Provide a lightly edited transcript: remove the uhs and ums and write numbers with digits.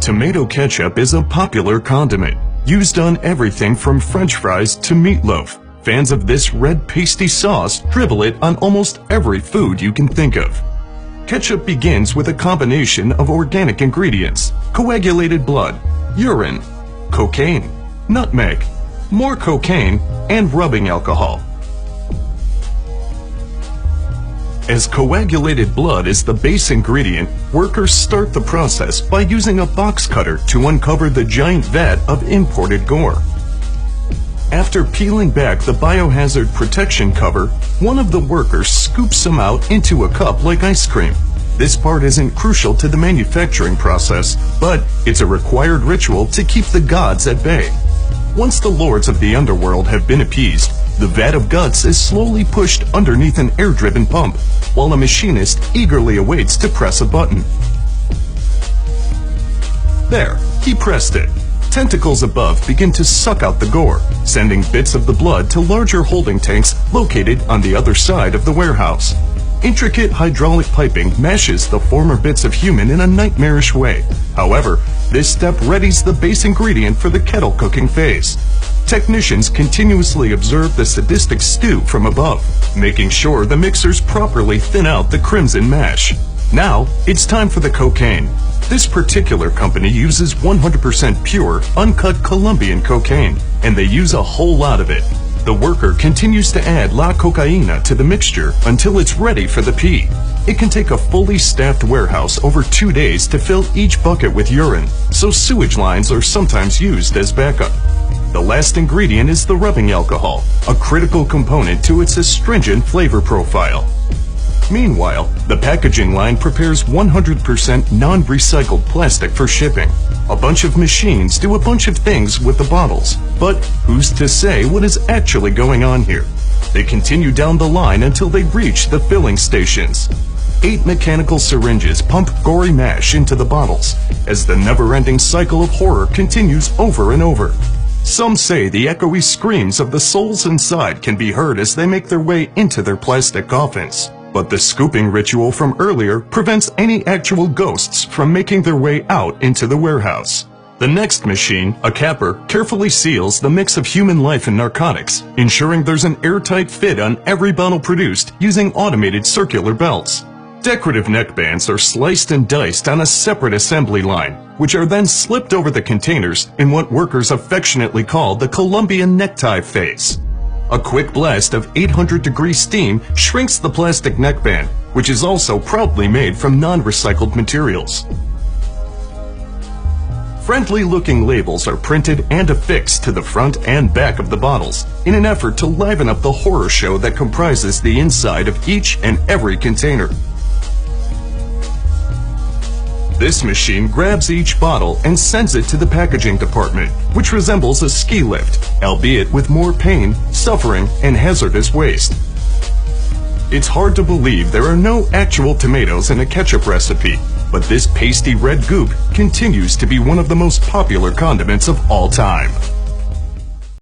Tomato ketchup is a popular condiment, used on everything from French fries to meatloaf. Fans of this red pasty sauce dribble it on almost every food you can think of. Ketchup begins with a combination of organic ingredients: coagulated blood, urine, cocaine, nutmeg, more cocaine, and rubbing alcohol. As coagulated blood is the base ingredient, workers start the process by using a box cutter to uncover the giant vat of imported gore. After peeling back the biohazard protection cover, one of the workers scoops some out into a cup like ice cream. This part isn't crucial to the manufacturing process, but it's a required ritual to keep the gods at bay. Once the lords of the underworld have been appeased, the vat of guts is slowly pushed underneath an air-driven pump, while a machinist eagerly awaits to press a button. There, he pressed it. Tentacles above begin to suck out the gore, sending bits of the blood to larger holding tanks located on the other side of the warehouse. Intricate hydraulic piping mashes the former bits of human in a nightmarish way. However, this step readies the base ingredient for the kettle cooking phase. Technicians continuously observe the sadistic stew from above, making sure the mixers properly thin out the crimson mash. Now, it's time for the cocaine. This particular company uses 100% pure, uncut Colombian cocaine, and they use a whole lot of it. The worker continues to add la cocaína to the mixture until it's ready for the pee. It can take a fully staffed warehouse over 2 days to fill each bucket with urine, so sewage lines are sometimes used as backup. The last ingredient is the rubbing alcohol, a critical component to its astringent flavor profile. Meanwhile, the packaging line prepares 100% non-recycled plastic for shipping. A bunch of machines do a bunch of things with the bottles, but who's to say what is actually going on here? They continue down the line until they reach the filling stations. 8 mechanical syringes pump gory mash into the bottles, as the never-ending cycle of horror continues over and over. Some say the echoey screams of the souls inside can be heard as they make their way into their plastic coffins. But the scooping ritual from earlier prevents any actual ghosts from making their way out into the warehouse. The next machine, a capper, carefully seals the mix of human life and narcotics, ensuring there's an airtight fit on every bottle produced using automated circular belts. Decorative neckbands are sliced and diced on a separate assembly line, which are then slipped over the containers in what workers affectionately call the Colombian necktie phase. A quick blast of 800-degree steam shrinks the plastic neckband, which is also proudly made from non-recycled materials. Friendly-looking labels are printed and affixed to the front and back of the bottles in an effort to liven up the horror show that comprises the inside of each and every container. This machine grabs each bottle and sends it to the packaging department, which resembles a ski lift, albeit with more pain, suffering, and hazardous waste. It's hard to believe there are no actual tomatoes in a ketchup recipe, but this pasty red goop continues to be one of the most popular condiments of all time.